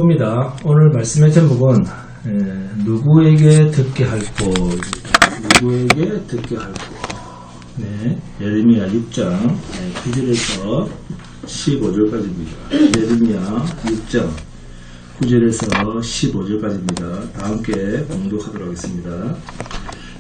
입니다. 오늘 말씀의 제목은 누구에게 듣게 할꼬, 누구에게 듣게 할꼬. 예레미야 6장 9절에서 15절까지입니다. 예레미야 6장 9절에서 15절까지입니다. 다 함께 봉독하도록 하겠습니다.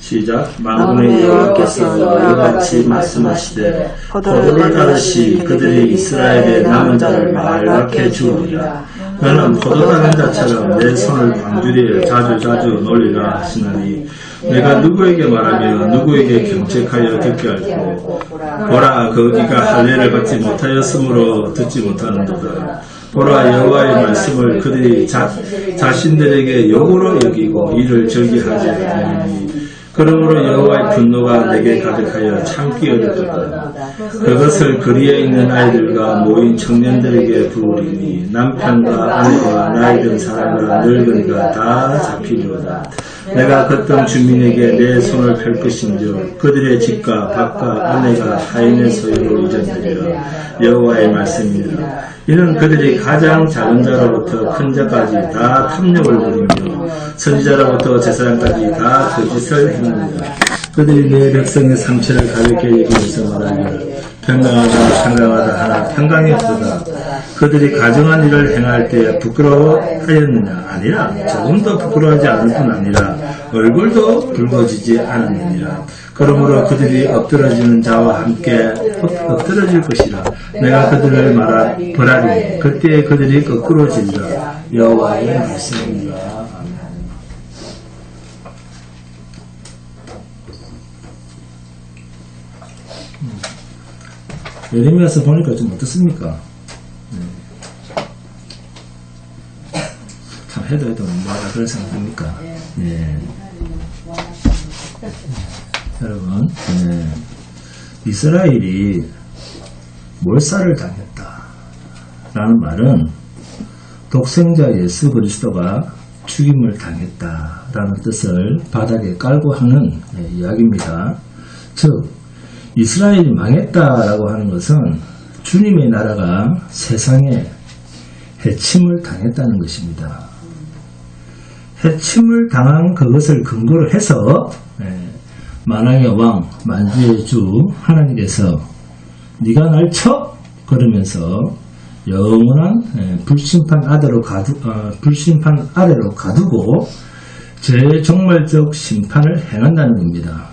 시작. 만군의 여호와께서 이와 같이 말씀하시되 포도를 따르시 그들이 이스라엘의 남은 자를 말갛게 주으리라. 너는 포도 따는 자처럼 내 손을 광주리에 자주 놀리라 하시나니 내가 누구에게 말하며 누구에게 경책하여 듣게 할꼬. 보라, 그이가 할례를 받지 못하였으므로 듣지 못하는도다. 보라, 여호와의 말씀을 그들이 자신들에게 욕으로 여기고 이를 절기하지 아니하니 그러므로 여호와의 분노가 내게 가득하여 참기 어렵다. 그것을 거리에 있는 아이들과 모인 청년들에게 부으리니 남편과 아내와 나이 든 사람과 늙은이가 다 잡히리로다. 내가 그 땅 주민에게 내 손을 펼 것인즉 그들의 집과 밭과 아내가 타인의 소유로 이전되리라. 여호와의 말씀이니라. 이는 그들이 가장 작은 자로부터 큰 자까지 다 탐욕을 부리며 선지자로부터 제사장까지 다 거짓을 행합니다. 그들이 내 백성의 상처를 가볍게 여기면서 말하기를 평강하다 하나 평강이 없도다. 그들이 가정한 일을 행할 때 부끄러워하였느냐? 아니라 조금도 부끄러워하지 않을 뿐 아니라 얼굴도 붉어지지 않았느니라. 그러므로 그들이 엎드러지는 자와 함께 엎드러질 것이라. 내가 그들을 벌하리니 그때 그들이 거꾸로 진다. 여호와의 말씀입니다. 아멘. 예레미야서 보니까 좀 어떻습니까? 참 해도 뭐하다 그럴 생각입니까? 여러분, 이스라엘이 몰살을 당했다 라는 말은 독생자 예수 그리스도가 죽임을 당했다 라는 뜻을 바닥에 깔고 하는 이야기입니다. 즉 이스라엘이 망했다라고 하는 것은 주님의 나라가 세상에 해침을 당했다는 것입니다. 해침을 당한 그것을 근거로 해서 만왕의 왕, 만주의 주 하나님께서 네가 날 쳐? 그러면서 영원한 불심판 아래로 가두고 제종말적 심판을 행한다는 겁니다.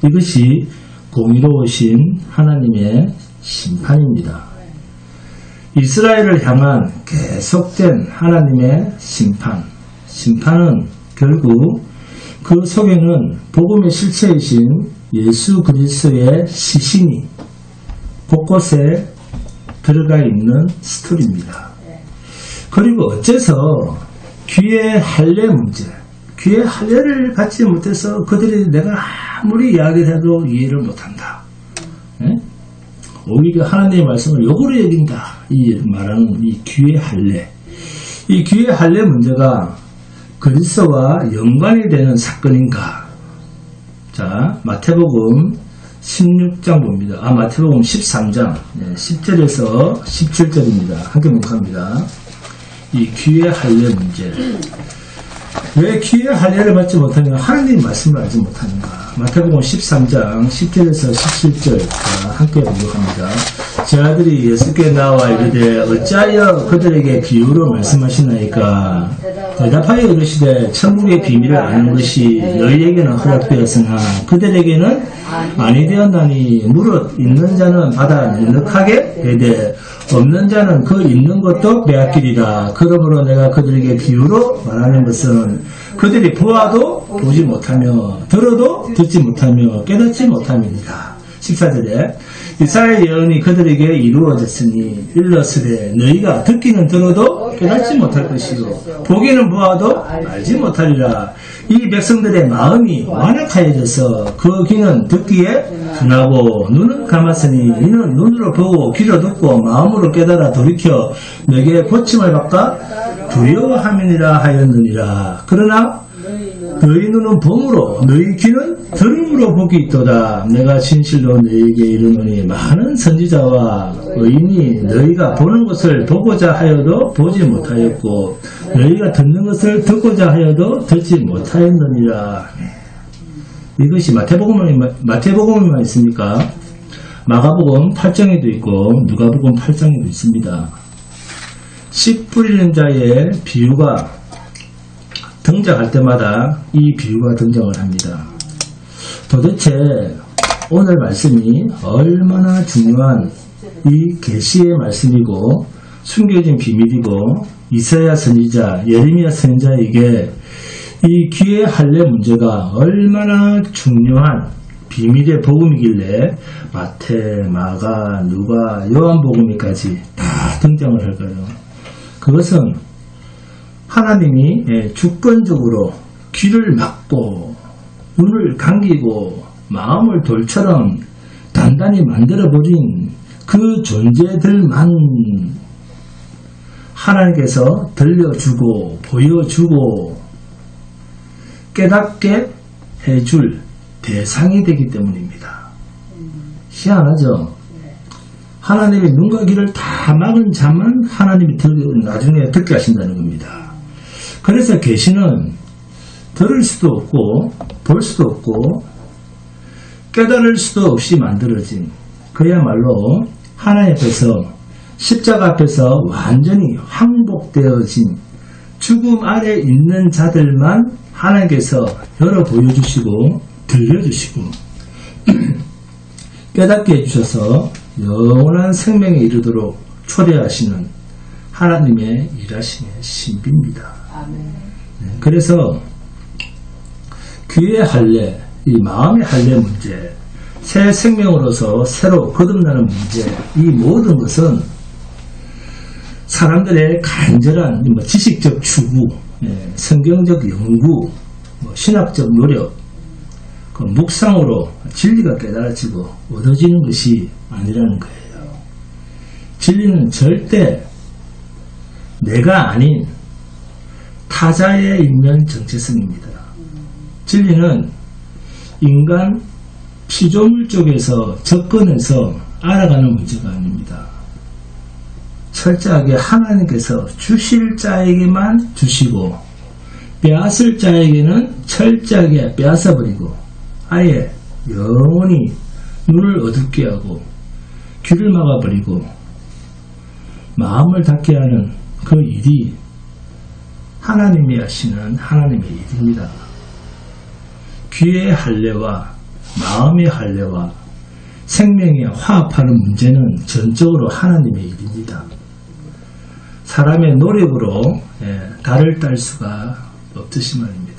이것이 공의로우신 하나님의 심판입니다. 이스라엘을 향한 계속된 하나님의 심판은 결국 그 속에는 복음의 실체이신 예수 그리스도의 시신이 곳곳에 들어가 있는 스토리입니다. 그리고 어째서 귀의 할례 문제, 귀의 할례를 받지 못해서 그들이 내가 아무리 이야기를 해도 이해를 못한다. 오히려 하나님의 말씀을 욕으로 여긴다. 이 말하는 이 귀의 할례. 이 귀의 할례 문제가 그리스도와 연관이 되는 사건인가? 자, 마태복음 16장 봅니다. 마태복음 13장 10절에서 17절입니다. 함께 묵합니다. 이 귀의 할례 문제. 왜 귀의 할례를 받지 못하냐? 하나님 말씀을 알지 못하는가? 마태복음 13장 10절에서 17절 함께 공독합니다. 제 아들이 예수께 나와 이르되 어찌하여 그들에게 비유로 말씀하시나이까? 대답하여 이르시되 천국의 비밀을 아는 것이 너희에게는 허락되었으나 그들에게는 아니 되었나니 무릇 있는 자는 받아 넉넉하게 되되 없는 자는 그 있는 것도 빼앗기리라. 그러므로 내가 그들에게 비유로 말하는 것은 그들이 보아도 보지 못하며 들어도 듣지 못하며 깨닫지 못함이니라. 14절에 이사야의 예언이 그들에게 이루어졌으니 일러스되 너희가 듣기는 들어도 깨닫지 못할 것이요 보기는 보아도 알지 못하리라. 이 백성들의 마음이 완악하여져서 그 귀는 듣기에 둔하고 눈은 감았으니 이는 눈으로 보고 귀로 듣고 마음으로 깨달아 돌이켜 내게 고침을 받까 두려워함이니라 하였느니라. 그러나 너희 눈은 범으로 너희 귀는 들음으로 복이 있도다. 내가 진실로 너희에게 이르노니 많은 선지자와 의인이 너희가 보는 것을 보고자 하여도 보지 못하였고 너희가 듣는 것을 듣고자 하여도 듣지 못하였느니라. 이것이 마태복음에만 있습니까? 마가복음 8장에도 있고 누가복음 8장에도 있습니다. 씨 뿌리는 자의 비유가 등장할 때마다 이 비유가 등장을 합니다. 도대체 오늘 말씀이 얼마나 중요한 이 계시의 말씀이고 숨겨진 비밀이고 이사야 선지자, 예레미야 선지자에게 이 귀의 할례 문제가 얼마나 중요한 비밀의 복음이길래 마태, 마가, 누가, 요한복음에까지 다 등장을 할까요? 그것은 하나님이 주권적으로 귀를 막고 눈을 감기고 마음을 돌처럼 단단히 만들어버린 그 존재들만 하나님께서 들려주고 보여주고 깨닫게 해줄 대상이 되기 때문입니다. 희한하죠? 하나님의 눈과 귀를 다 막은 자만 하나님이 나중에 듣게 하신다는 겁니다. 그래서 계시는 들을 수도 없고 볼 수도 없고 깨달을 수도 없이 만들어진 그야말로 하나님 앞에서 십자가 앞에서 완전히 항복되어진 죽음 아래 있는 자들만 하나님께서 열어 보여주시고 들려주시고 깨닫게 해주셔서 영원한 생명에 이르도록 초대하시는 하나님의 일하심의 신비입니다. 네, 그래서 귀의 할례, 이 마음의 할례 문제, 새 생명으로서 새로 거듭나는 문제, 이 모든 것은 사람들의 간절한 지식적 추구, 성경적 연구, 신학적 노력, 그 묵상으로 진리가 깨달아지고 얻어지는 것이 아니라는 거예요. 진리는 절대 내가 아닌 타자에 있는 정체성입니다. 진리는 인간 피조물 쪽에서 접근해서 알아가는 문제가 아닙니다. 철저하게 하나님께서 주실 자에게만 주시고 빼앗을 자에게는 철저하게 빼앗아버리고 아예 영원히 눈을 어둡게 하고 귀를 막아버리고 마음을 닫게 하는 그 일이 하나님이 하시는 하나님의 일입니다. 귀의 할례와 마음의 할례와 생명에 화합하는 문제는 전적으로 하나님의 일입니다. 사람의 노력으로 달을 딸 수가 없듯이 말입니다.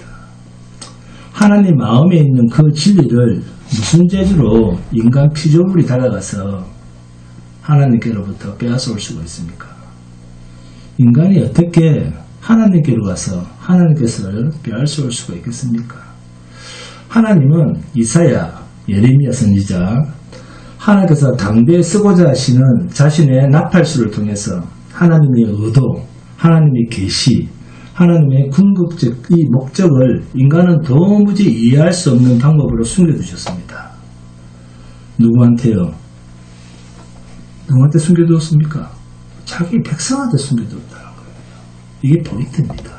하나님 마음에 있는 그 진리를 무슨 재주로 인간 피조물이 다가가서 하나님께로부터 빼앗아올 수가 있습니까? 인간이 어떻게 하나님께로 가서 하나님께서를 빼앗아올 수가 있겠습니까? 하나님은 이사야, 예레미야 선지자, 하나님께서 당대에 쓰고자 하시는 자신의 나팔수를 통해서 하나님의 의도, 하나님의 계시, 하나님의 궁극적 이 목적을 인간은 도무지 이해할 수 없는 방법으로 숨겨두셨습니다. 누구한테요? 누구한테 숨겨두었습니까? 자기 백성한테 숨겨두었다는 거예요. 이게 포인트입니다.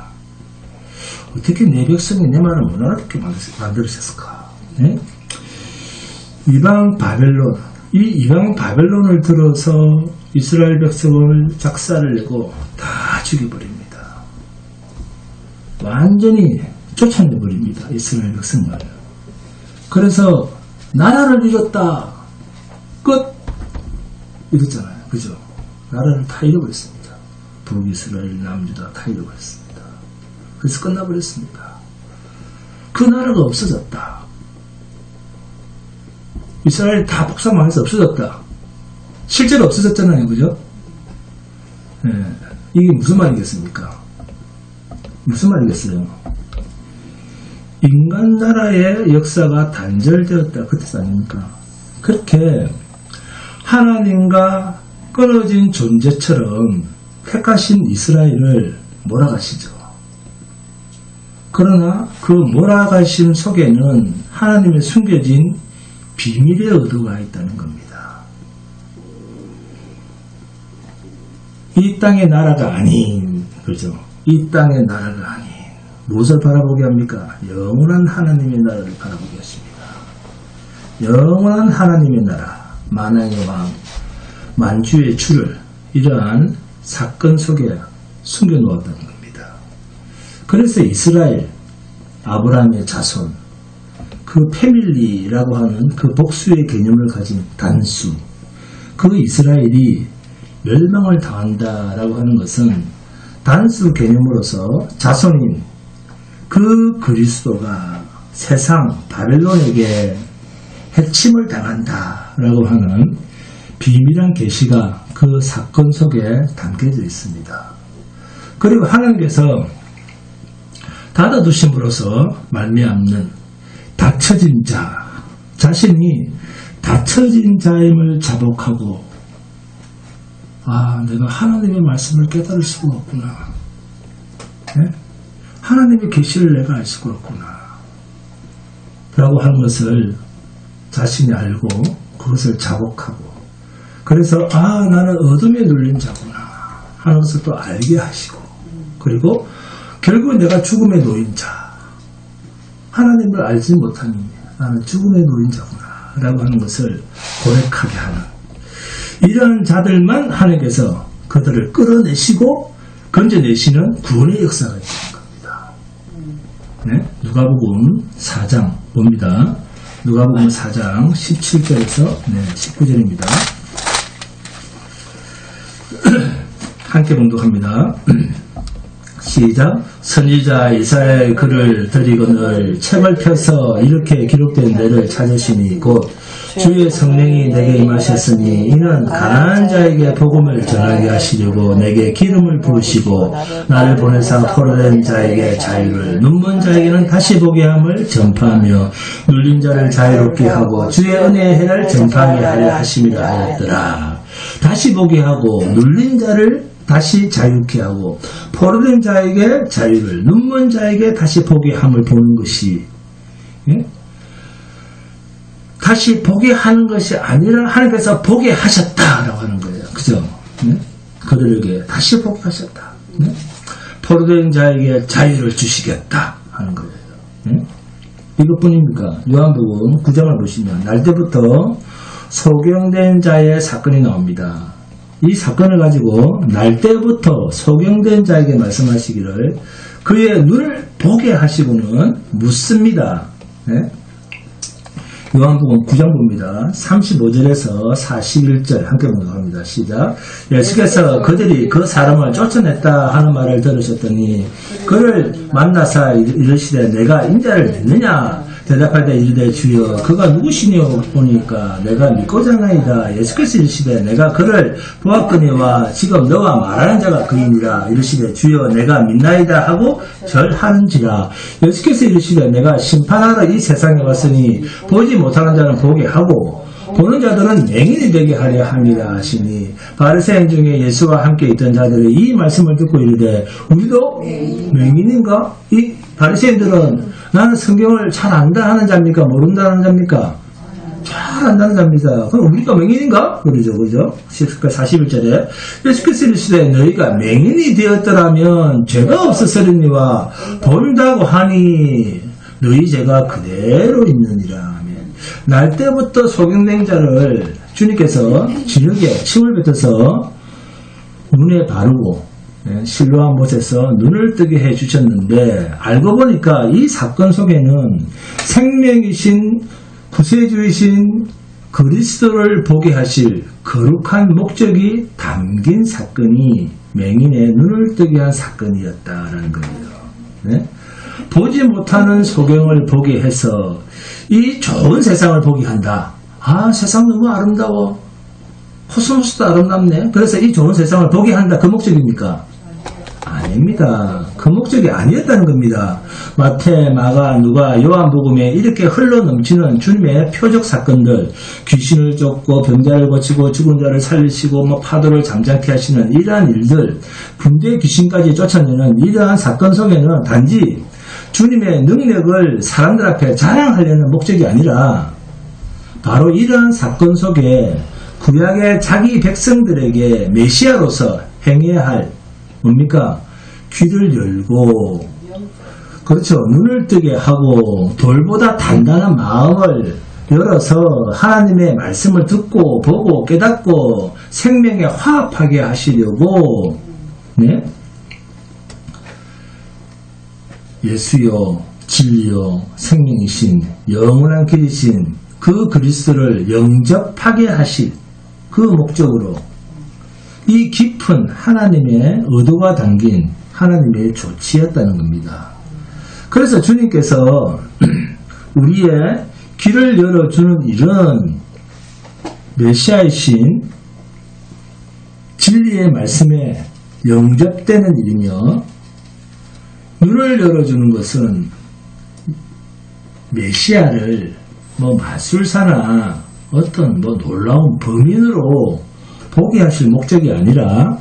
어떻게 내 백성이 내 말을 못 알아듣게 만들었을까? 네? 이방 바벨론, 이 이방 바벨론을 들어서 이스라엘 백성을 작사를 내고 다 죽여버립니다. 완전히 쫓아내버립니다. 이스라엘 백성을. 그래서 나라를 잃었다. 끝! 이랬잖아요. 그죠? 나라를 다 잃어버렸습니다. 북이스라엘, 남유다 다 잃어버렸습니다. 그래서 끝나버렸습니다. 그 나라가 없어졌다. 이스라엘이 다 복사망해서 없어졌다. 실제로 없어졌잖아요. 그죠? 네. 이게 무슨 말이겠습니까? 무슨 말이겠어요? 인간 나라의 역사가 단절되었다. 그 뜻 아닙니까? 그렇게 하나님과 끊어진 존재처럼 택하신 이스라엘을 몰아가시죠. 그러나 그 몰아가심 속에는 하나님의 숨겨진 비밀의 의도가 있다는 겁니다. 이 땅의 나라가 아닌, 그죠? 이 땅의 나라가 아닌 무엇을 바라보게 합니까? 영원한 하나님의 나라를 바라보게 하십니다. 영원한 하나님의 나라, 만왕의 왕, 만주의 주를 이러한 사건 속에 숨겨놓았다는 겁니다. 그래서 이스라엘, 아브라함의 자손, 그 패밀리라고 하는 그 복수의 개념을 가진 단수, 그 이스라엘이 멸망을 당한다라고 하는 것은 단수 개념으로서 자손인 그 그리스도가 세상 바벨론에게 해침을 당한다라고 하는 비밀한 계시가 그 사건 속에 담겨져 있습니다. 그리고 하나님께서 닫아두심으로써 말미암는 닫혀진 자, 자신이 닫혀진 자임을 자복하고, 아, 내가 하나님의 말씀을 깨달을 수가 없구나. 네? 하나님의 계시를 내가 알 수가 없구나. 라고 하는 것을 자신이 알고 그것을 자복하고, 그래서 아, 나는 어둠에 눌린 자구나 하는 것을 또 알게 하시고, 그리고 결국 내가 죽음에 놓인 자, 하나님을 알지 못하니 나는 죽음에 놓인 자구나 라고 하는 것을 고백하게 하는, 이러한 자들만 하나님께서 그들을 끌어내시고 건져내시는 구원의 역사가 있는 겁니다. 네? 누가복음 4장 봅니다. 누가복음 4장 17절에서 19절입니다. 함께 봉독합니다. 시작. 선지자 이사야의 글을 들이거늘 책을 펴서 이렇게 기록된 데를 찾으시니 곧 주의 성령이 내게 임하셨으니 이는 가난한 자에게 복음을 전하게 하시려고 내게 기름을 부으시고 나를 보내사 포로된 자에게 자유를, 눈먼 자에게는 다시 보게 함을 전파하며 눌린 자를 자유롭게 하고 주의 은혜의 해를 전파하게 하려 하심이라 하였더라. 다시 보게 하고 눌린 자를 다시 자유케 하고 포로된 자에게 자유를, 눈먼 자에게 다시 보게 함을 보는 것이, 예? 다시 보게 하는 것이 아니라 하나님께서 보게 하셨다라고 하는 거예요. 그죠? 네? 그들에게 다시 보게 하셨다. 네? 포로된 자에게 자유를 주시겠다 하는 거예요. 네? 이것뿐입니까? 요한복음 9장을 보시면 날 때부터 소경된 자의 사건이 나옵니다. 이 사건을 가지고 날 때부터 소경된 자에게 말씀하시기를 그의 눈을 보게 하시고는 묻습니다. 네? 요한복음 9장 봅니다. 35절에서 41절 함께 봉독합니다. 시작. 예수께서 그들이 그 사람을 쫓아냈다 하는 말을 들으셨더니 그를 만나사 이르시되 내가 인자를 믿느냐? 대답할 때 이르되 주여 그가 누구시뇨 보니까 내가 믿고자 하나이다. 예수께서 이르시되 내가 그를 보았거니와 지금 너와 말하는 자가 그이니라. 이르시되 주여 내가 믿나이다 하고 절하는지라. 예수께서 이르시되 내가 심판하러 이 세상에 왔으니 보지 못하는 자는 보게 하고 보는 자들은 맹인이 되게 하려 함이라 하시니 바리새인 중에 예수와 함께 있던 자들이 이 말씀을 듣고 이르되 우리도 맹인인가? 이 바리새인들은 나는 성경을 잘 안다 하는 자입니까? 모른다 하는 자입니까? 잘 안다는 자입니다. 그럼 우리가 맹인인가? 그러죠. 그죠? 41절에 예수께서 이르시되 너희가 맹인이 되었더라면 죄가 없었으리니와 본다고 하니 너희 죄가 그대로 있느니라. 날 때부터 소경된 자를 주님께서 진흙에 침을 뱉어서 눈에 바르고 실로암 못에서 눈을 뜨게 해주셨는데 알고 보니까 이 사건 속에는 생명이신 구세주이신 그리스도를 보게 하실 거룩한 목적이 담긴 사건이 맹인의 눈을 뜨게 한 사건이었다라는 겁니다. 네? 보지 못하는 소경을 보게 해서 이 좋은 세상을 보게 한다. 아, 세상 너무 아름다워. 코스모스도 아름답네. 그래서 이 좋은 세상을 보게 한다. 그 목적입니까? 아닙니다. 그 목적이 아니었다는 겁니다. 마태, 마가, 누가, 요한복음에 이렇게 흘러넘치는 주님의 표적 사건들, 귀신을 쫓고 병자를 고치고 죽은 자를 살리시고 파도를 잠잠케 하시는 이러한 일들, 군대 귀신까지 쫓아내는 이러한 사건 속에는 단지 주님의 능력을 사람들 앞에 자랑하려는 목적이 아니라 바로 이러한 사건 속에 구약의 자기 백성들에게 메시아로서 행해야 할 뭡니까? 귀를 열고 그렇죠. 눈을 뜨게 하고 돌보다 단단한 마음을 열어서 하나님의 말씀을 듣고 보고 깨닫고 생명에 화합하게 하시려고 네? 예수여 진리여 생명이신 영원한 길이신 그 그리스도를 영접하게 하실 그 목적으로 이 깊은 하나님의 의도가 담긴 하나님의 조치였다는 겁니다. 그래서 주님께서 우리의 길을 열어주는 일은 메시아이신 진리의 말씀에 영접되는 일이며 눈을 열어주는 것은 메시아를 마술사나 어떤 놀라운 범인으로 보게 하실 목적이 아니라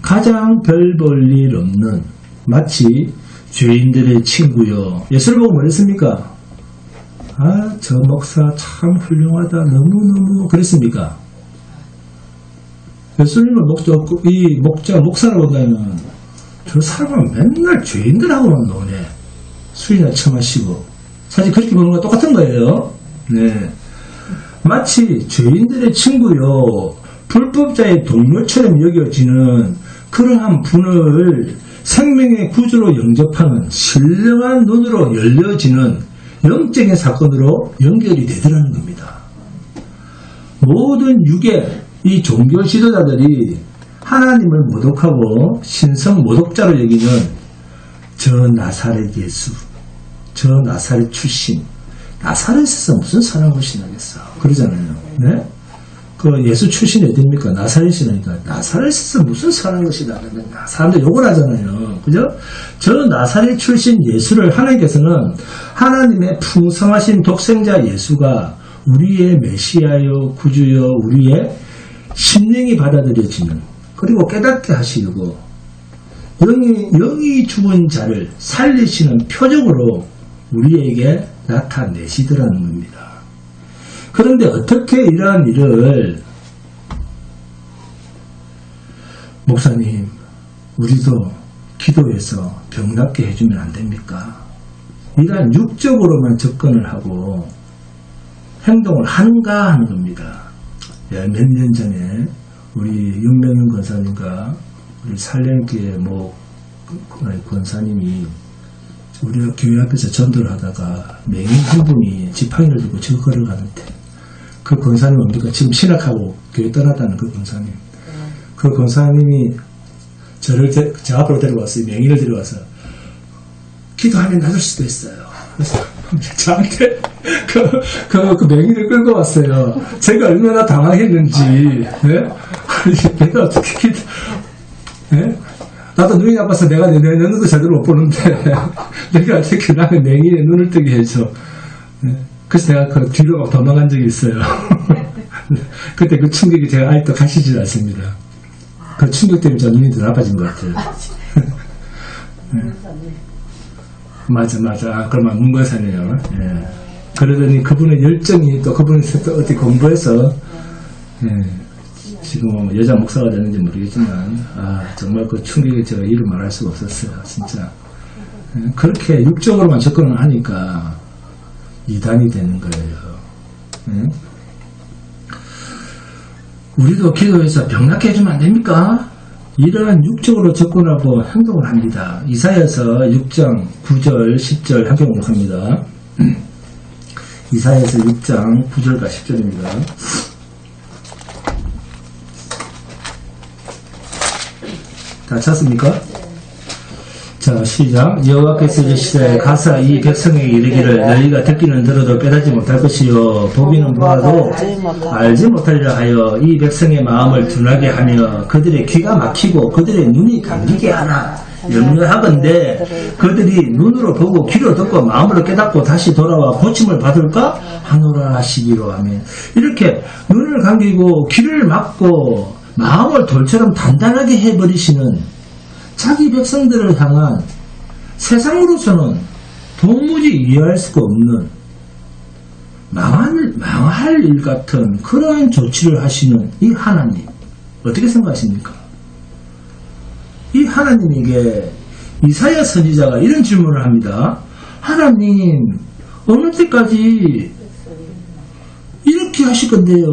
가장 별 볼 일 없는 마치 죄인들의 친구요. 예수를 보고 뭐랬습니까? 아, 저 목사 참 훌륭하다. 너무너무 그랬습니까? 예수님은 목사라고 본다면 저 사람은 맨날 죄인들하고만 노네. 술이나 처마시고. 사실 그렇게 보는 거 똑같은 거예요. 네. 마치 죄인들의 친구요. 불법자의 동료처럼 여겨지는 그러한 분을 생명의 구주로 영접하는 신령한 눈으로 열려지는 영적인 사건으로 연결이 되더라는 겁니다. 모든 육의 이 종교 지도자들이 하나님을 모독하고 신성 모독자로 여기는 저 나사렛 예수, 저 나사렛 출신, 나사렛에서 무슨 사랑을 신하겠어 그러잖아요. 네? 그 예수 출신이 어딥니까? 나사렛이라니까. 나사렛에서 무슨 사랑을 신하겠냐. 사람들 욕을 하잖아요. 그죠? 저 나사렛 출신 예수를 하나님께서는 하나님의 풍성하신 독생자 예수가 우리의 메시아요, 구주요, 우리의 심령이 받아들여지는 그리고 깨닫게 하시려고 영이 죽은 자를 살리시는 표적으로 우리에게 나타내시더라는 겁니다. 그런데 어떻게 이러한 일을 목사님 우리도 기도해서 병 낫게 해주면 안 됩니까? 이러한 육적으로만 접근을 하고 행동을 하는가 하는 겁니다. 몇 년 전에 우리 윤명윤 권사님과 우리 살렘교회 권사님이 우리가 교회 앞에서 전도를 하다가 맹인 한 분이 지팡이를 들고 저 걸어가는데 그 권사님 뭡니까? 지금 신학하고 교회 떠났다는 그 권사님. 그 권사님이 저 앞으로 데려왔어요. 맹인을 데려와서 기도하면 나을 수도 있어요. 그래서 저한테 그 맹인을 끌고 왔어요. 제가 얼마나 당황했는지. 네? 아니, 내가 어떻게 네? 나도 눈이 나빠서 내가 내 눈도 제대로 못 보는데 내가 어떻게 나는 맹인의 눈을 뜨게 해줘. 네? 그래서 내가 그 뒤로 막 도망간 적이 있어요. 그때 그 충격이 제가 아직도 가시질 않습니다. 그 충격 때문에 저 눈이 더 나빠진 것 같아요. 네. 맞아. 그러면 문과사네요. 예. 그러더니 그분의 열정이 또 그분이 또 어디 공부해서 예. 지금 여자 목사가 되는지 모르겠지만 정말 그 충격이 제가 이루 말할 수가 없었어요. 진짜 예. 그렇게 육적으로만 접근을 하니까 이단이 되는 거예요. 예. 우리도 기도해서 병 낫게 해주면 안 됩니까? 이러한 육적으로 접근하고 행동을 합니다. 이사야서 6장 9절 10절 함께 공독합니다. 이사야서 6장 9절과 10절입니다. 다 찾습니까? 자, 시작. 여호와께서 이르시되 가서 이 백성에게 이르기를 너희가 듣기는 들어도 깨닫지 못할 것이요 보기는 보아도 알지 못하리라 하여 이 백성의 마음을 둔하게 하며 그들의 귀가 막히고 그들의 눈이 감기게 하나 염려하건대 그들이 눈으로 보고 귀로 듣고 마음으로 깨닫고 다시 돌아와 고침을 받을까 하노라 하시기로 하며 이렇게 눈을 감기고 귀를 막고 마음을 돌처럼 단단하게 해버리시는 자기 백성들을 향한 세상으로서는 도무지 이해할 수가 없는 망할 일 같은 그러한 조치를 하시는 이 하나님 어떻게 생각하십니까? 이 하나님에게 이사야 선지자가 이런 질문을 합니다. 하나님 어느 때까지 이렇게 하실 건데요.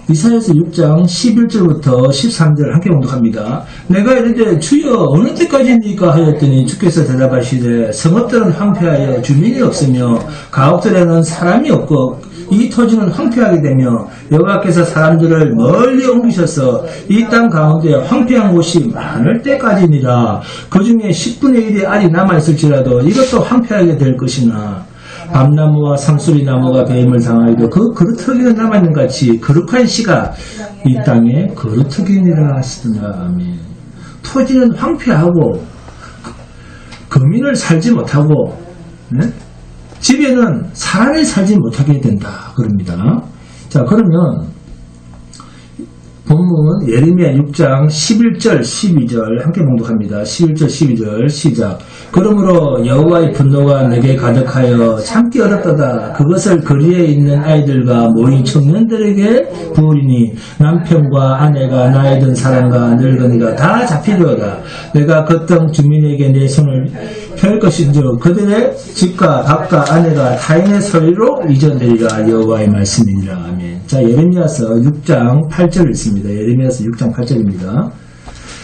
이사야서 6장 11절부터 13절 함께 봉독합니다. 내가 이르되 주여 어느 때까지입니까 하였더니 주께서 대답하시되 성읍들은 황폐하여 주민이 없으며 가옥들에는 사람이 없고 이 토지는 황폐하게 되며 여호와께서 사람들을 멀리 옮기셔서 이 땅 가운데 황폐한 곳이 많을 때까지니라. 그 중에 10분의 1의 알이 남아있을지라도 이것도 황폐하게 될 것이나 밤나무와 상수리나무가 배임을 당하여도 그 그루터기가 남아있는 같이 거룩한 씨가 이 땅에 거루터기니라 하시더라. 아멘. 토지는 황폐하고 거민을 살지 못하고 네? 집에는 사람이 살지 못하게 된다 그럽니다. 자, 그러면 본문 예레미야 6장 11절 12절 함께 봉독합니다. 11절 12절 시작. 그러므로 여호와의 분노가 내게 가득하여 참기 어렵도다. 그것을 거리에 있는 아이들과 모인 청년들에게 부으리니 남편과 아내가 나이 든 사람과 늙은이가 다 잡히려다. 내가 그 땅 주민에게 내 손을 펼 것인즉 그들의 집과 밥과 아내가 타인의 소리로 잊어내리라. 여호와의 말씀이니라. 아멘. 자, 예레미야서 6장 8절 있습니다. 예레미야서 6장 8절입니다.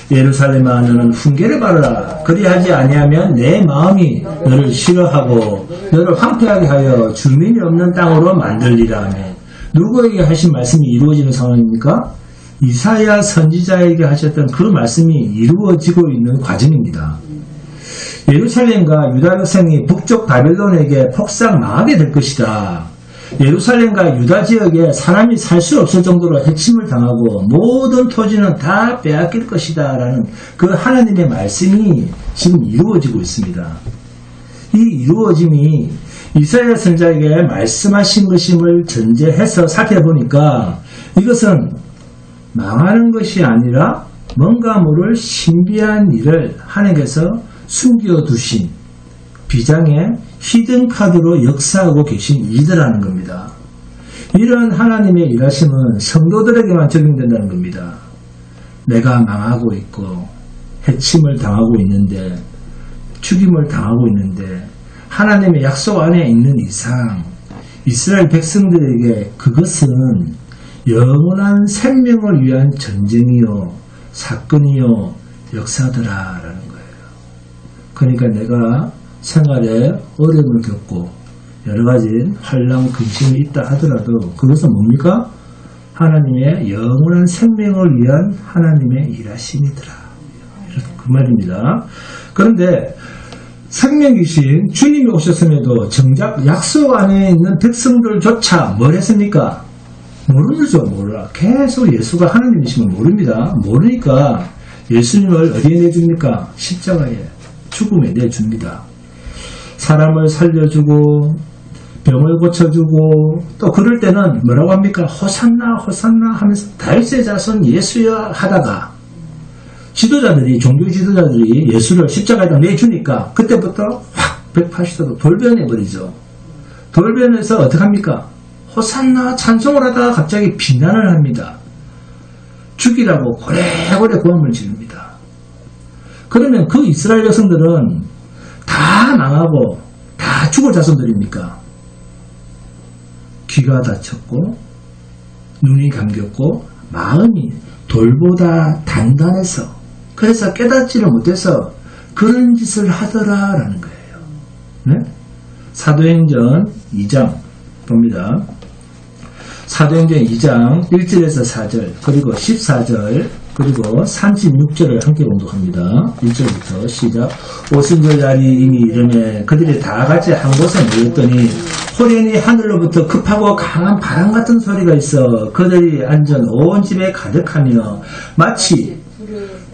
예루살렘아 너는 훈계를 받으라. 그리하지 아니하면 내 마음이 너를 싫어하고 너를 황폐하게 하여 주민이 없는 땅으로 만들리라. 아멘. 누구에게 하신 말씀이 이루어지는 상황입니까? 이사야 선지자에게 하셨던 그 말씀이 이루어지고 있는 과정입니다. 예루살렘과 유다 백성이 북쪽 바벨론에게 폭삭 망하게 될 것이다. 예루살렘과 유다 지역에 사람이 살 수 없을 정도로 해침을 당하고 모든 토지는 다 빼앗길 것이다 라는 그 하나님의 말씀이 지금 이루어지고 있습니다. 이 이루어짐이 이사야 선지자에게 말씀하신 것임을 전제해서 살펴보니까 이것은 망하는 것이 아니라 뭔가 모를 신비한 일을 하나님께서 숨겨두신 비장의 히든카드로 역사하고 계신 일이라는 겁니다. 이런 하나님의 일하심은 성도들에게만 적용된다는 겁니다. 내가 망하고 있고 해침을 당하고 있는데 죽임을 당하고 있는데 하나님의 약속 안에 있는 이상 이스라엘 백성들에게 그것은 영원한 생명을 위한 전쟁이요 사건이요 역사더라라는 거예요. 그러니까 내가 생활에 어려움을 겪고 여러가지 환난 근심이 있다 하더라도 그것은 뭡니까? 하나님의 영원한 생명을 위한 하나님의 일하심이더라. 그 말입니다. 그런데 생명이신 주님이 오셨음에도 정작 약속 안에 있는 백성들조차 뭘 했습니까? 모르죠. 몰라. 계속 예수가 하나님이시면 모릅니다. 모르니까 예수님을 어디에 내줍니까? 십자가에 죽음에 내줍니다. 사람을 살려주고 병을 고쳐주고 또 그럴 때는 뭐라고 합니까? 호산나 호산나 하면서 다윗의 자손 예수여 하다가 지도자들이 종교 지도자들이 예수를 십자가에다 내주니까 그때부터 확 180도로 돌변해버리죠. 돌변해서 어떻게 합니까? 호산나 찬송을 하다가 갑자기 비난을 합니다. 죽이라고 고래고래 고함을 지릅니다. 그러면 그 이스라엘 백성들은 다 망하고 다 죽을 자손들입니까? 귀가 다쳤고 눈이 감겼고 마음이 돌보다 단단해서 그래서 깨닫지를 못해서 그런 짓을 하더라라는 거예요. 네? 사도행전 2장 봅니다. 사도행전 2장 1절에서 4절 그리고 14절 그리고 36절을 함께 봉독합니다. 1절부터 시작. 오순절 날이 이미 이르매 그들이 다 같이 한 곳에 모였더니 호련히 하늘로부터 급하고 강한 바람 같은 소리가 있어 그들이 앉은 온 집에 가득하며 마치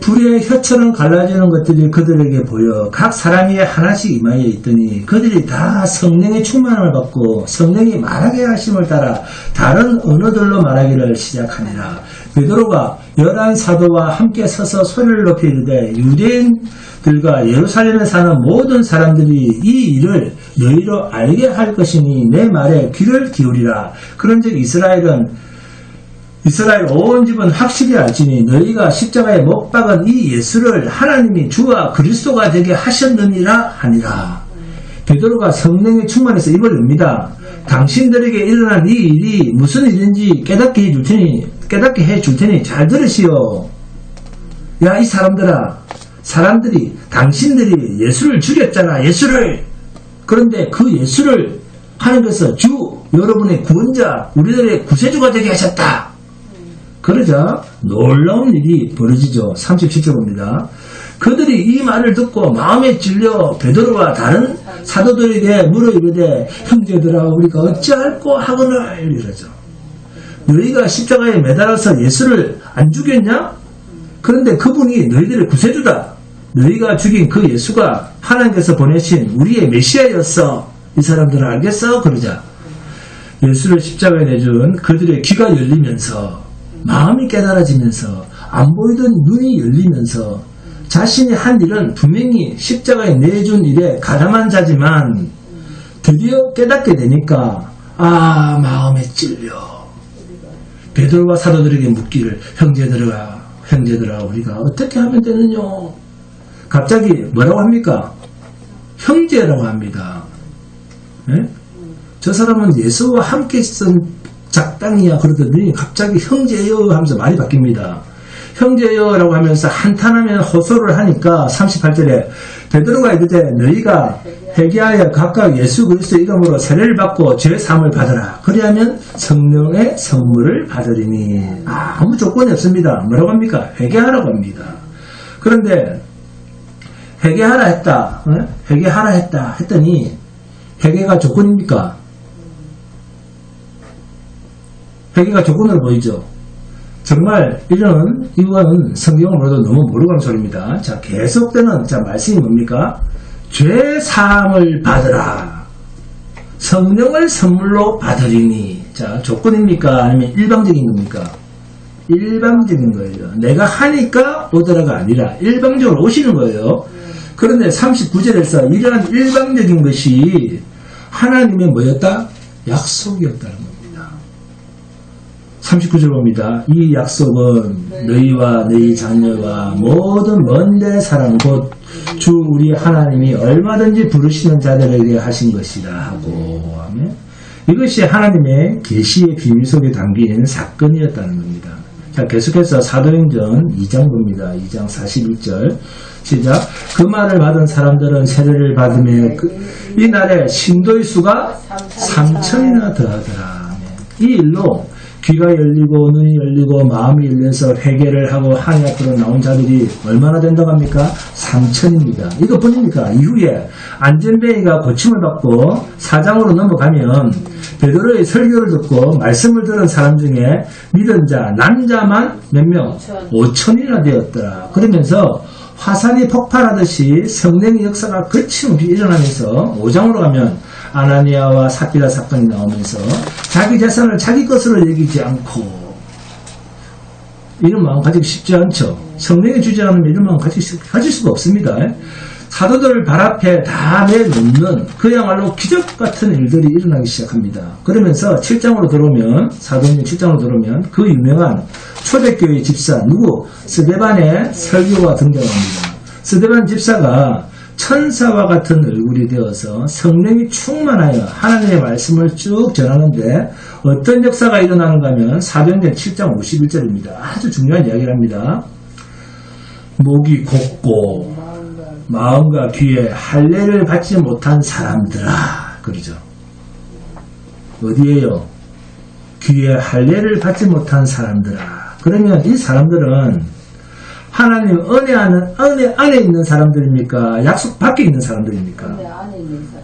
불의 혀처럼 갈라지는 것들이 그들에게 보여 각 사람이 하나씩 임하여 있더니 그들이 다 성령의 충만함을 받고 성령이 말하게 하심을 따라 다른 언어들로 말하기를 시작하니라. 베드로가 11사도와 함께 서서 소리를 높이 이르되 유대인들과 예루살렘에 사는 모든 사람들이 이 일을 너희로 알게 할 것이니 내 말에 귀를 기울이라. 그런즉 이스라엘 온 집은 확실히 알지니 너희가 십자가에 못 박은 이 예수를 하나님이 주와 그리스도가 되게 하셨느니라 하니라. 베드로가 성령에 충만해서 입을 엽니다. 당신들에게 일어난 이 일이 무슨 일인지 깨닫게 해줄 테니 잘 들으시오. 야, 이 사람들이 당신들이 예수를 죽였잖아. 예수를. 그런데 그 예수를 하나님께서 주, 여러분의 구원자, 우리들의 구세주가 되게 하셨다. 그러자 놀라운 일이 벌어지죠. 37절 봅니다. 그들이 이 말을 듣고 마음에 찔려 베드로와 다른 사도들에게 물어 이르되 형제들아 우리가 어찌할꼬 하거늘 이러죠. 너희가 십자가에 매달아서 예수를 안 죽였냐? 그런데 그분이 너희들의 구세주다. 너희가 죽인 그 예수가 하나님께서 보내신 우리의 메시아였어. 이 사람들은 알겠어? 그러자 예수를 십자가에 내준 그들의 귀가 열리면서 마음이 깨달아지면서 안 보이던 눈이 열리면서 자신이 한 일은 분명히 십자가에 내준 일에 가담한 자지만 드디어 깨닫게 되니까 마음에 찔려 베드로와 사도들에게 묻기를 형제들아 우리가 어떻게 하면 되느냐. 갑자기 뭐라고 합니까? 형제라고 합니다. 네? 저 사람은 예수와 함께 쓴 작당이야 그러더니 갑자기 형제여 하면서 말이 바뀝니다. 형제여라고 하면서 한탄하면 호소를 하니까 38절에 베드로가 이르되 너희가 회개하여 각각 예수 그리스도 이름으로 세례를 받고 죄 사함을 받으라. 그리하면 성령의 선물을 받으리니. 아무 조건이 없습니다. 뭐라고 합니까? 회개하라고 합니다. 그런데 회개하라 했다 했더니 회개가 조건입니까? 회개가 조건으로 보이죠. 정말 이거는 성경으로도 너무 모르고 하는 소리입니다. 자, 계속되는 말씀이 뭡니까? 죄 사함을 받으라. 성령을 선물로 받으리니. 자, 조건입니까? 아니면 일방적인 겁니까? 일방적인 거예요. 내가 하니까 오더라가 아니라 일방적으로 오시는 거예요. 그런데 39절에서 이러한 일방적인 것이 하나님의 뭐였다? 약속이었다는 겁니다. 39절 봅니다. 이 약속은 너희와 너희 자녀와 모든 먼데 사람 곧 주 우리 하나님이 얼마든지 부르시는 자들에게 하신 것이라 하고 하면 이것이 하나님의 계시의 비밀 속에 담긴 사건이었다는 겁니다. 자, 계속해서 사도행전 2장 봅니다. 2장 41절 시작. 그 말을 받은 사람들은 세례를 받으며 이 날에 신도의 수가 3천이나 더하더라. 이 일로 귀가 열리고 눈이 열리고 마음이 열려서 회개를 하고 하나님 앞으로 나온 자들이 얼마나 된다고 합니까? 3천입니다. 이것뿐입니까? 이후에 안전뱅이가 고침을 받고 4장으로 넘어가면 베드로의 설교를 듣고 말씀을 들은 사람 중에 믿은 자 남자만 몇 명? 5천이나 되었더라. 그러면서 화산이 폭발하듯이 성령의 역사가 거침없이 일어나면서 5장으로 가면 아나니아와 삽비라 사건이 나오면서 자기 재산을 자기 것으로 여기지 않고 이런 마음 가지기 쉽지 않죠. 성령이 주지 않으면 이런 마음 가질 수가 없습니다. 사도들 발 앞에 다 내놓는 그야말로 기적 같은 일들이 일어나기 시작합니다. 그러면서 7장으로 들어오면 사도행전 7장으로 들어오면 그 유명한 초대교회 집사 스데반의 설교가 등장합니다. 스데반 집사가 천사와 같은 얼굴이 되어서 성령이 충만하여 하나님의 말씀을 쭉 전하는데 어떤 역사가 일어나는가 하면 사도행전 7장 51절입니다. 아주 중요한 이야기를 합니다. 목이 곧고 마음과 귀에 할례를 받지 못한 사람들아 그러죠. 어디에요? 귀에 할례를 받지 못한 사람들아. 그러면 이 사람들은 하나님 은혜 안에 있는 사람들입니까? 약속 밖에 있는 사람들입니까? 은혜 안에 있는 사람.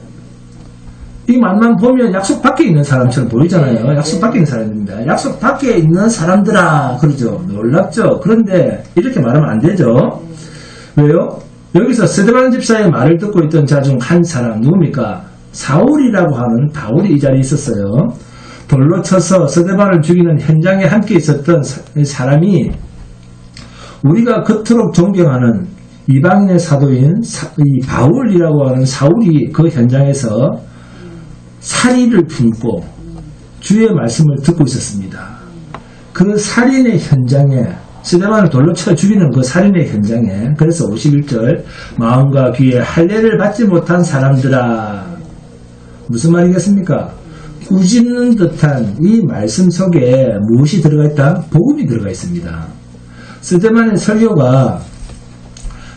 이 말만 보면 약속 밖에 있는 사람처럼 보이잖아요. 약속 밖에 있는 사람입니다. 약속 밖에 있는 사람들아 그러죠. 놀랍죠. 그런데 이렇게 말하면 안 되죠. 왜요? 여기서 스데반 집사의 말을 듣고 있던 자 중 한 사람 누굽니까? 사울이라고 하는 바울이 이 자리에 있었어요. 돌로 쳐서 스데반을 죽이는 현장에 함께 있었던 사람이 우리가 그토록 존경하는 이방인의 사도인 이 바울이라고 하는 사울이 그 현장에서 살인을 품고 주의 말씀을 듣고 있었습니다. 그 살인의 현장에 스데반을 돌로 쳐 죽이는 그 살인의 현장에 그래서 51절 마음과 귀에 할례를 받지 못한 사람들아 무슨 말이겠습니까? 꾸짖는 듯한 이 말씀 속에 무엇이 들어가 있다? 복음이 들어가 있습니다. 스데반의 설교가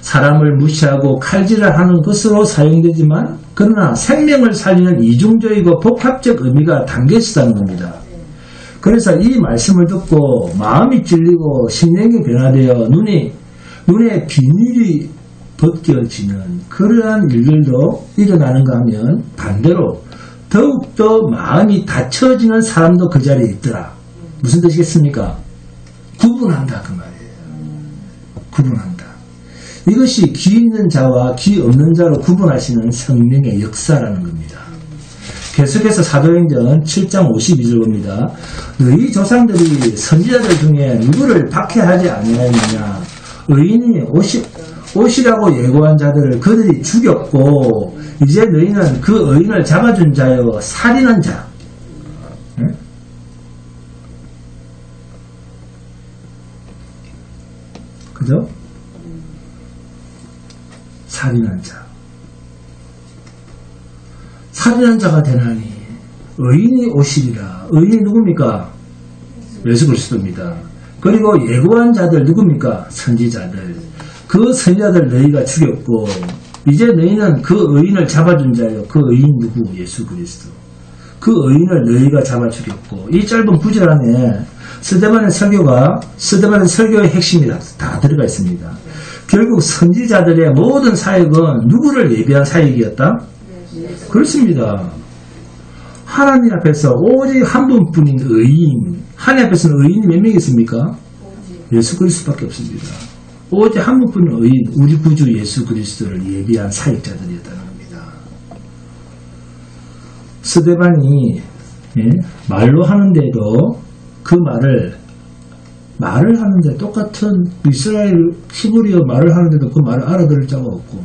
사람을 무시하고 칼질을 하는 것으로 사용되지만 그러나 생명을 살리는 이중적이고 복합적 의미가 담겨 있다는 겁니다. 그래서 이 말씀을 듣고 마음이 찔리고 심령이 변화되어 눈에 비닐이 벗겨지는 그러한 일들도 일어나는가 하면 반대로 더욱더 마음이 닫혀지는 사람도 그 자리에 있더라. 무슨 뜻이겠습니까? 구분한다 그 말이에요. 구분한다. 이것이 귀 있는 자와 귀 없는 자로 구분하시는 성령의 역사라는 겁니다. 계속해서 사도행전 7장 52절 봅니다. 너희 조상들이 선지자들 중에 누구를 박해하지 아니하였느냐. 의인이 옷이라고 예고한 자들을 그들이 죽였고 이제 너희는 그 의인을 잡아준 자여 살인한 자. 네? 그죠? 살인한 자. 살인한 자가 되나니 의인이 오시리라. 의인이 누굽니까? 예수 그리스도입니다. 그리고 예고한 자들 누굽니까? 선지자들. 그 선지자들 너희가 죽였고 이제 너희는 그 의인을 잡아준 자요. 그 의인 누구? 예수 그리스도. 그 의인을 너희가 잡아 죽였고 이 짧은 구절 안에 스데반의 설교의 핵심이 다 들어가 있습니다. 결국 선지자들의 모든 사역은 누구를 예비한 사역이었다? 그렇습니다. 하나님 앞에서 오직 한 분뿐인 의인. 하나님 앞에서는 의인이 몇 명 있습니까? 예수 그리스도밖에 없습니다. 오직 한 분뿐인 의인, 우리 구주 예수 그리스도를 예비한 사역자들이었다는 겁니다. 스데반이 말로 하는데도 그 말을 하는데 똑같은 이스라엘 히브리어 말을 하는데도 그 말을 알아들을 자가 없고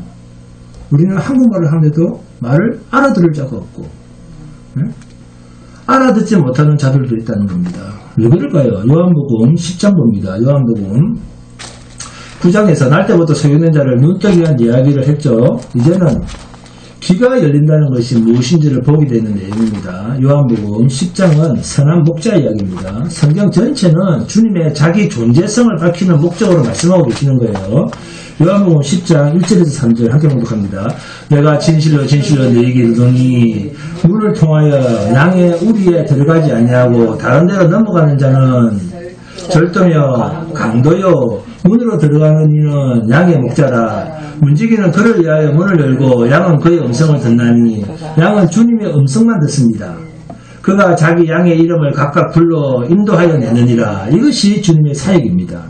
우리는 한국말을 하는데도 말을 알아들을 자가 없고 알아듣지 못하는 자들도 있다는 겁니다. 왜 그럴까요? 요한복음 10장 봅니다. 요한복음 9장에서 날 때부터 소유된 자를 눈뜨기 위한 이야기를 했죠. 이제는 귀가 열린다는 것이 무엇인지를 보게 되는 내용입니다. 요한복음 10장은 선한 목자 이야기입니다. 성경 전체는 주님의 자기 존재성을 밝히는 목적으로 말씀하고 계시는 거예요. 요한복음 10장 1절에서 3절 함께 봉독합니다. 내가 진실로 진실로 너희에게 이르노니 문을 통하여 양의 우리에 들어가지 아니하고 다른 데로 넘어가는 자는 절도며 강도요 문으로 들어가는 이는 양의 목자라. 문지기는 그를 위하여 문을 열고 양은 그의 음성을 듣나니 양은 주님의 음성만 듣습니다. 그가 자기 양의 이름을 각각 불러 인도하여 내느니라. 이것이 주님의 사역입니다.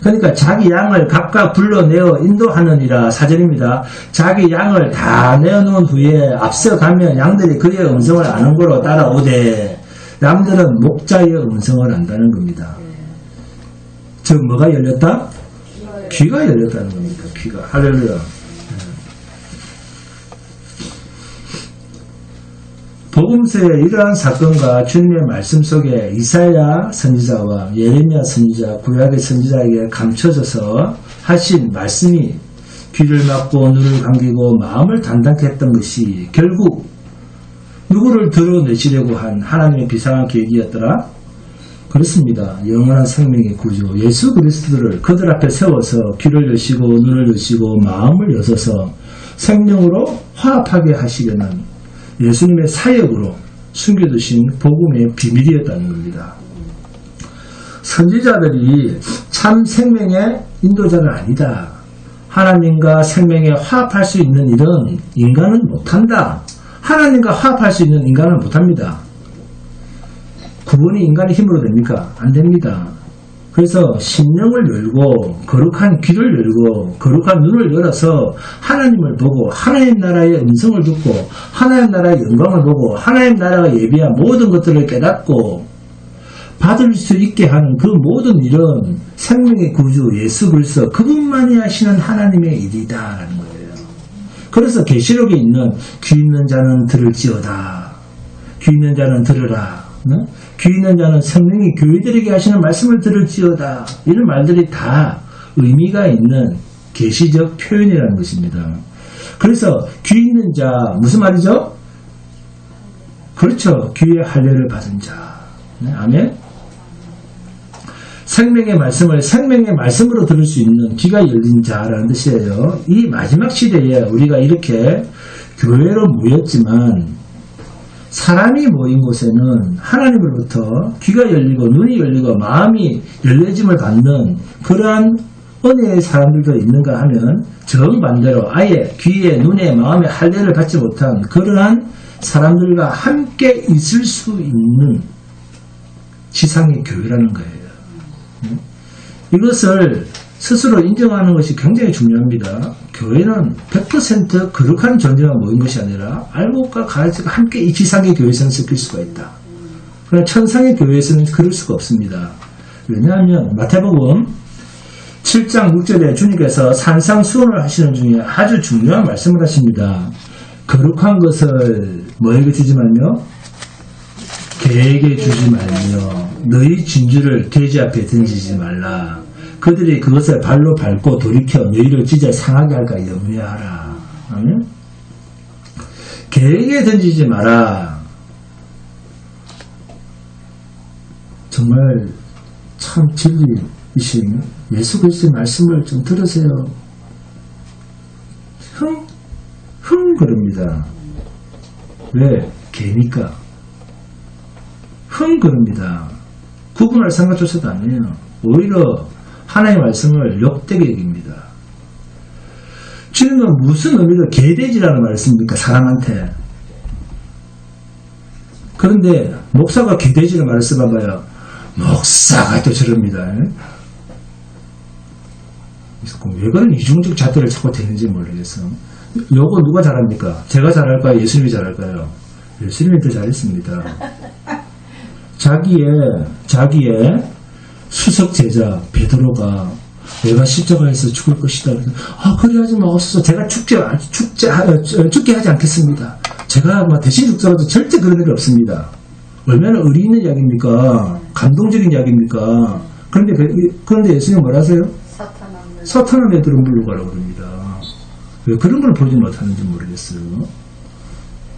그러니까 자기 양을 각각 불러내어 인도하느니라. 4절입니다. 자기 양을 다 내어놓은 후에 앞서가면 양들이 그의 음성을 아는 거로 따라오되 양들은 목자의 음성을 안다는 겁니다. 즉 뭐가 열렸다? 귀가 열렸다는 겁니다. 귀가. 할렐루야. 복음서의 이러한 사건과 주님의 말씀 속에 이사야 선지자와 예레미야 선지자, 구약의 선지자에게 감춰져서 하신 말씀이 귀를 막고 눈을 감기고 마음을 단단케 했던 것이 결국 누구를 드러내시려고 한 하나님의 비상한 계획이었더라? 그렇습니다. 영원한 생명의 구주 예수 그리스도를 그들 앞에 세워서 귀를 여시고 눈을 여시고 마음을 여셔서 생명으로 화합하게 하시려는 예수님의 사역으로 숨겨두신 복음의 비밀이었다는 겁니다. 선지자들이 참 생명의 인도자는 아니다. 하나님과 생명에 화합할 수 있는 일은 인간은 못한다. 하나님과 화합할 수 있는 인간은 못합니다. 구원이 인간의 힘으로 됩니까? 안 됩니다. 그래서 심령을 열고 거룩한 귀를 열고 거룩한 눈을 열어서 하나님을 보고 하나님 나라의 음성을 듣고 하나님 나라의 영광을 보고 하나님 나라가 예비한 모든 것들을 깨닫고 받을 수 있게 하는 그 모든 일은 생명의 구주 예수 그리스도 그분만이 하시는 하나님의 일이다라는 거예요. 그래서 계시록에 있는 귀 있는 자는 들을지어다. 귀 있는 자는 들으라. 귀 있는 자는 성령이 교회들에게 하시는 말씀을 들을지어다. 이런 말들이 다 의미가 있는 계시적 표현이라는 것입니다. 그래서 귀 있는 자 무슨 말이죠? 그렇죠. 귀에 할례를 받은 자. 아멘. 생명의 말씀을 생명의 말씀으로 들을 수 있는 귀가 열린 자라는 뜻이에요. 이 마지막 시대에 우리가 이렇게 교회로 모였지만 사람이 모인 곳에는 하나님으로부터 귀가 열리고 눈이 열리고 마음이 열려짐을 받는 그러한 은혜의 사람들도 있는가 하면 정반대로 아예 귀에 눈에 마음에 할례를 받지 못한 그러한 사람들과 함께 있을 수 있는 지상의 교회라는 거예요. 이것을 스스로 인정하는 것이 굉장히 중요합니다. 교회는 100% 거룩한 존재만 모인 것이 아니라 알곡과 가지가 함께 이 지상의 교회에서는 섞일 수가 있다. 그러나 천상의 교회에서는 그럴 수가 없습니다. 왜냐하면 마태복음 7장 6절에 주님께서 산상수훈을 하시는 중에 아주 중요한 말씀을 하십니다. 거룩한 것을 뭐에게 주지 말며 개에게 주지 말며 너희 진주를 돼지 앞에 던지지 말라. 그들이 그것을 발로 밟고 돌이켜 너희를 찢어 상하게 할까 염려하라. 아멘? 개에게 던지지 마라. 정말 참 진리이신 예수 그리스도의 말씀을 좀 들으세요. 그럽니다. 왜? 개니까. 그럽니다. 구분할 생각조차도 안 해요. 오히려 하나님의 말씀을 욕되게 여깁니다. 주님은 무슨 의미로 개돼지라는 말을 씁니까? 사람한테. 그런데 목사가 개돼지라는 말을 써봐봐요. 목사가 또 저럽니다. 왜 그런 이중적 잣대를 자꾸 대는지 모르겠어. 요거 누가 잘합니까? 제가 잘할까요? 예수님이 잘할까요? 예수님이 더 잘했습니다. 자기의 수석 제자 베드로가 내가 십자가에서 죽을 것이다. 그래 하지 마옵소서. 제가 죽게 하지 않겠습니다. 제가 대신 죽더라도 절대 그런 일이 없습니다. 얼마나 의리 있는 이야기입니까? 감동적인 이야기입니까? 그런데 예수님 뭐라 하세요? 사탄아 베드로 물러가라고 그럽니다. 왜 그런 걸 보지 못하는지 모르겠어요.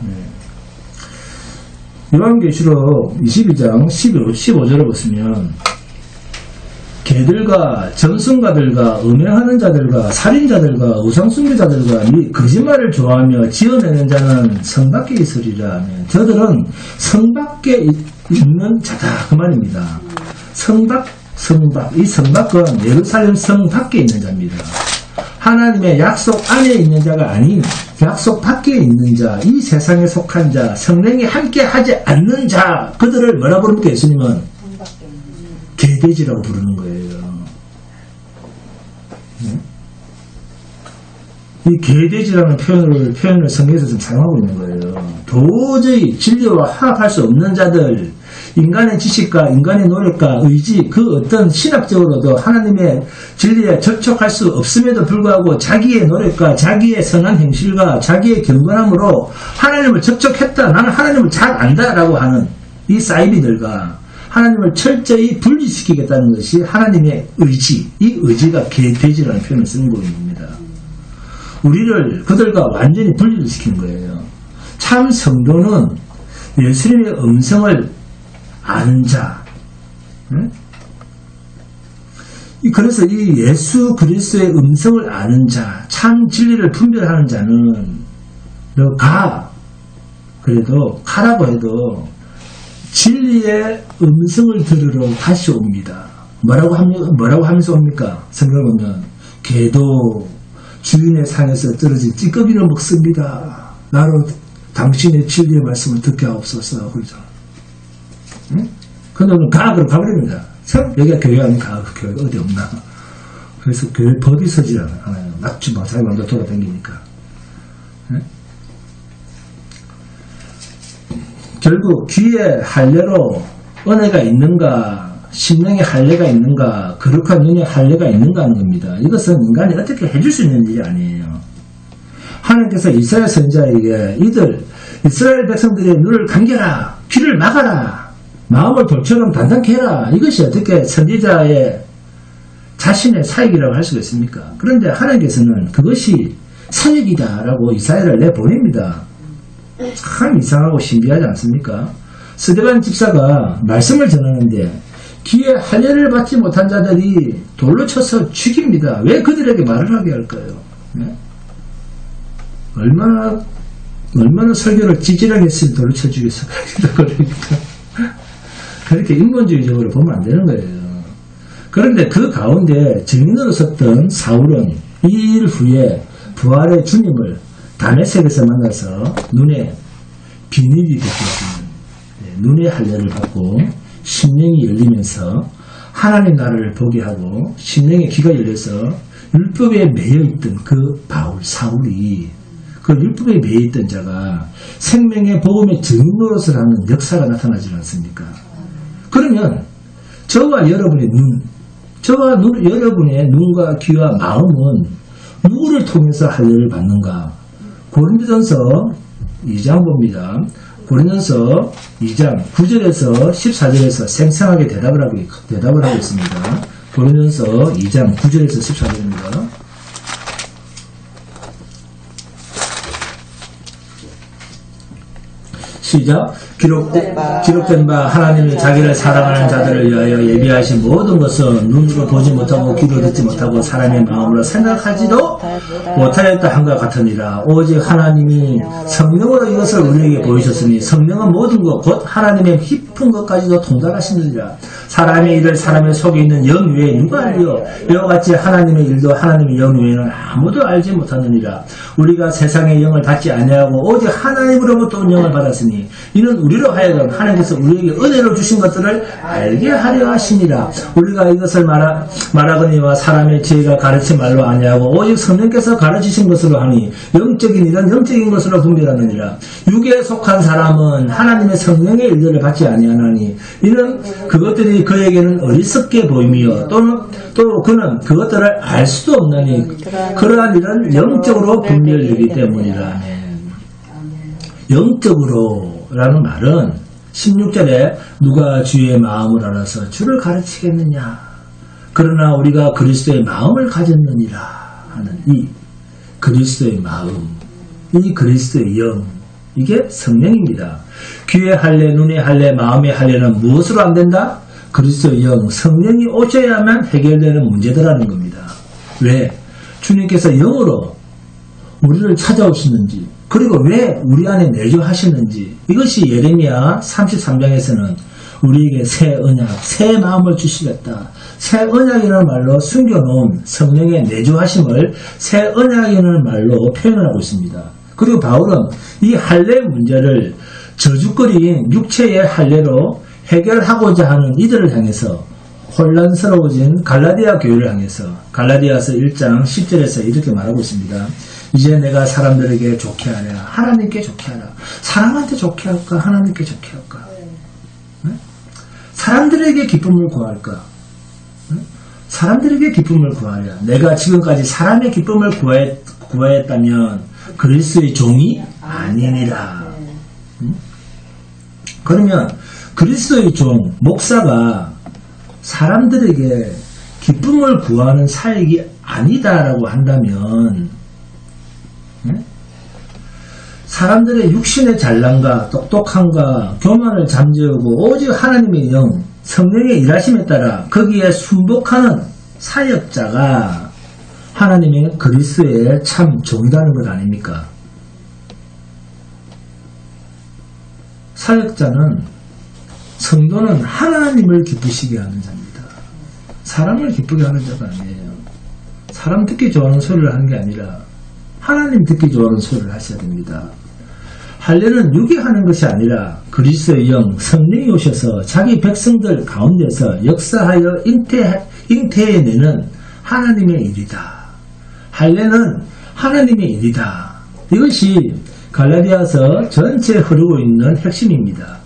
네. 요한계시록 22장 15절을 보시면 개들과 전승가들과 음행하는 자들과 살인자들과 우상숭배자들과 이 거짓말을 좋아하며 지어내는 자는 성 밖에 있으리라 하면 저들은 성 밖에 있는 자다 그 말입니다. 성밖 이 성밖은 예루살렘 성 밖에 있는 자입니다. 하나님의 약속 안에 있는 자가 아닌 약속 밖에 있는 자, 이 세상에 속한 자, 성령이 함께 하지 않는 자, 그들을 뭐라 부릅니까? 예수님은 개돼지라고 부르는 거예요. 이 개돼지라는 표현을 성경에서 좀 사용하고 있는 거예요. 도저히 진리와 화합할 수 없는 자들, 인간의 지식과 인간의 노력과 의지, 그 어떤 신학적으로도 하나님의 진리에 접촉할 수 없음에도 불구하고 자기의 노력과 자기의 선한 행실과 자기의 경건함으로 하나님을 접촉했다. 나는 하나님을 잘 안다라고 하는 이 사이비들과 하나님을 철저히 분리시키겠다는 것이 하나님의 의지, 이 의지가 개돼지라는 표현을 쓰는 겁니다. 우리를 그들과 완전히 분리를 시키는 거예요. 참 성도는 예수님의 음성을 아는 자. 응? 그래서 이 예수 그리스도의 음성을 아는 자, 참 진리를 분별하는 자는 너 그래도 가라고 해도 진리의 음성을 들으러 다시 옵니다. 뭐라고 하면서 옵니까? 성경을 보면 개도 주인의 상에서 떨어진 찌꺼기를 먹습니다. 나로 당신의 진리의 말씀을 듣게 하옵소서. 그러죠. 응? 근데 오늘 그럼 가버립니다. 여기가 교회 아닌가? 교회가 어디 없나? 그래서 교회 법이 서지 않아요. 맞지 마. 자기 마음대로 돌아다니니까. 네? 결국 귀에 할례로 은혜가 있는가, 심령에 할례가 있는가, 거룩한 눈에 할례가 있는가 하는 겁니다. 이것은 인간이 어떻게 해줄 수 있는 일이 아니에요. 하나님께서 이스라엘 선지자에게 이스라엘 백성들의 눈을 감겨라, 귀를 막아라, 마음을 돌처럼 단단케 해라. 이것이 어떻게 선지자의 자신의 사역이라고 할 수가 있습니까? 그런데 하나님께서는 그것이 사역이다라고 이사야를 내보냅니다. 참 이상하고 신비하지 않습니까? 스데반 집사가 말씀을 전하는데 귀에 할례를 받지 못한 자들이 돌로 쳐서 죽입니다. 왜 그들에게 말을 하게 할까요? 네? 얼마나 설교를 찌질하게 했으면 돌로 쳐 죽였을까? 그러니까 그렇게 인본주의적으로 보면 안 되는 거예요. 그런데 그 가운데 증인으로 섰던 사울은 이 일 후에 부활의 주님을 다메섹에서 만나서 눈에 비밀이 벗겨지는, 눈의 할례를 받고 심령이 열리면서 하나님 나라를 보게 하고 심령의 귀가 열려서 율법에 매여있던 그 사울이, 그 율법에 매여있던 자가 생명의 복음의 증인으로서 하는 역사가 나타나지 않습니까? 그러면 저와 여러분의 여러분의 눈과 귀와 마음은 누구를 통해서 할례를 받는가? 고린도전서 2장 봅니다. 고린도전서 2장 9절에서 14절에서 생생하게 대답을 하고 있습니다. 고린도전서 2장 9절에서 14절입니다. 시작. 기록된 바 하나님이 자기를 사랑하는 자들을 위하여 예비하신 모든 것은 눈으로 보지 못하고 귀로 듣지 못하고 사람의 마음으로 생각하지도 못하였다 한것 같으니라. 오직 하나님이 성령으로 이것을 우리에게 보이셨으니 성령은 모든 것 곧 하나님의 깊은 것까지도 통달하시느니라. 사람의 일을 사람의 속에 있는 영 외에 누가 알리요? 이와 같이 하나님의 일도 하나님의 영 외에는 아무도 알지 못하느니라. 우리가 세상의 영을 받지 아니하고 오직 하나님으로부터 온 영을 받았으니 이는 우리로 하여금 하나님께서 우리에게 은혜로 주신 것들을 알게 하려 하시니라. 우리가 이것을 말하거니와 사람의 지혜가 가르친 말로 아니하고 오직 성령께서 가르치신 것으로 하니 영적인 일은 영적인 것으로 분별하느니라. 육에 속한 사람은 하나님의 성령의 일들을 받지 아니하나니 이는 그것들이 그에게는 어리석게 보이며 또 그는 그것들을 알 수도 없나니 그러한 일은 영적으로 분별되기 때문이라. 영적으로라는 말은 16절에 누가 주의 마음을 알아서 주를 가르치겠느냐, 그러나 우리가 그리스도의 마음을 가졌느니라 하는 이 그리스도의 마음, 이 그리스도의 영, 이게 성령입니다. 귀의 할례, 눈의 할례, 마음의 할례는 무엇으로 안 된다? 그리스도의 영, 성령이 오셔야만 해결되는 문제더라는 겁니다. 왜? 주님께서 영으로 우리를 찾아오시는지, 그리고 왜 우리 안에 내주하시는지, 이것이 예레미야 33장에서는 우리에게 새 언약, 새 마음을 주시겠다. 새 언약이라는 말로 숨겨놓은 성령의 내주하심을 새 언약이라는 말로 표현하고 있습니다. 그리고 바울은 이 할례 문제를 저주거리인 육체의 할례로 해결하고자 하는 이들을 향해서 혼란스러워진 갈라디아 교회를 향해서 갈라디아서 1장 10절에서 이렇게 말하고 있습니다. 이제 내가 사람들에게 좋게 하랴, 하나님께 좋게 하라. 사람한테 좋게 할까, 하나님께 좋게 할까? 네? 사람들에게 기쁨을 구할까? 네? 사람들에게 기쁨을 구하랴. 내가 지금까지 사람의 기쁨을 구하였다면 그리스도의 종이 아니니라. 그러면 그리스도의 종, 목사가 사람들에게 기쁨을 구하는 사역이 아니다라고 한다면, 사람들의 육신의 잘남과 똑똑함과 교만을 잠재우고 오직 하나님의 영, 성령의 일하심에 따라 거기에 순복하는 사역자가 하나님의 그리스도의 참 종이라는 것 아닙니까? 사역자는, 성도는 하나님을 기쁘시게 하는 자입니다. 사람을 기쁘게 하는 자가 아니에요. 사람 듣기 좋아하는 소리를 하는 게 아니라 하나님 듣기 좋아하는 소리를 하셔야 됩니다. 할례는 육이 하는 것이 아니라 그리스도의 영 성령이 오셔서 자기 백성들 가운데서 역사하여 잉태해내는 하나님의 일이다. 할례는 하나님의 일이다. 이것이 갈라디아서 전체에 흐르고 있는 핵심입니다.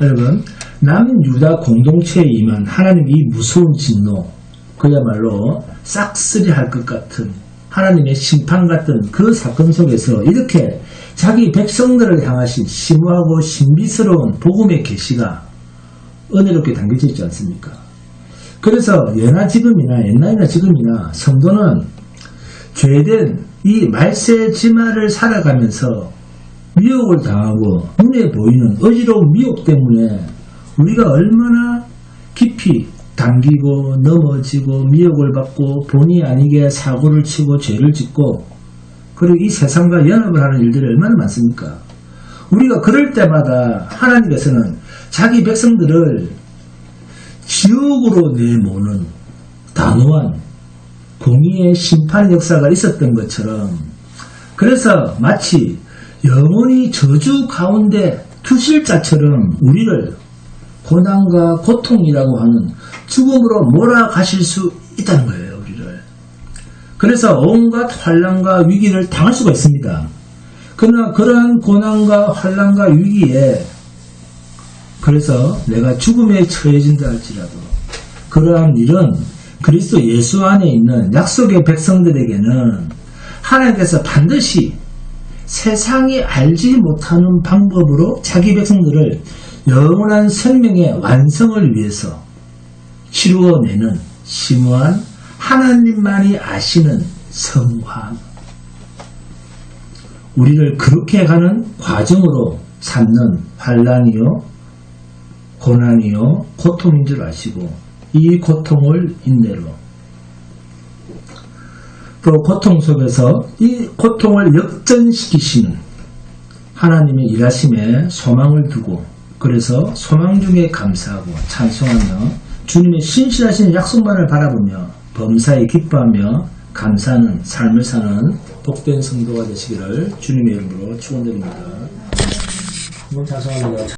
여러분, 남유다 공동체에 임한 하나님의 이 무서운 진노, 그야말로 싹쓸이할 것 같은 하나님의 심판 같은 그 사건 속에서 이렇게 자기 백성들을 향하신 심오하고 신비스러운 복음의 계시가 은혜롭게 담겨져 있지 않습니까? 그래서 예나 지금이나 옛날이나 지금이나 성도는 죄된 이 말세지마를 살아가면서 미혹을 당하고 눈에 보이는 어지러운 미혹 때문에 우리가 얼마나 깊이 당기고 넘어지고 미혹을 받고 본의 아니게 사고를 치고 죄를 짓고 그리고 이 세상과 연합을 하는 일들이 얼마나 많습니까? 우리가 그럴 때마다 하나님께서는 자기 백성들을 지옥으로 내모는 단호한 공의의 심판 역사가 있었던 것처럼, 그래서 마치 영원히 저주 가운데 투실 자처럼 우리를 고난과 고통이라고 하는 죽음으로 몰아가실 수 있다는 거예요. 우리를. 그래서 온갖 환난과 위기를 당할 수가 있습니다. 그러나 그러한 고난과 환난과 위기에, 그래서 내가 죽음에 처해진다 할지라도 그러한 일은 그리스도 예수 안에 있는 약속의 백성들에게는 하나님께서 반드시 세상이 알지 못하는 방법으로 자기 백성들을 영원한 생명의 완성을 위해서 치루어내는 심오한 하나님만이 아시는 성화, 우리를 그렇게 가는 과정으로 삼는 환난이요 고난이요 고통인 줄 아시고 이 고통을 인내로, 또 고통 속에서 이 고통을 역전시키시는 하나님의 일하심에 소망을 두고, 그래서 소망 중에 감사하고 찬송하며 주님의 신실하신 약속만을 바라보며 범사에 기뻐하며 감사하는 삶을 사는 복된 성도가 되시기를 주님의 이름으로 축원드립니다. 한번 찬송합니다.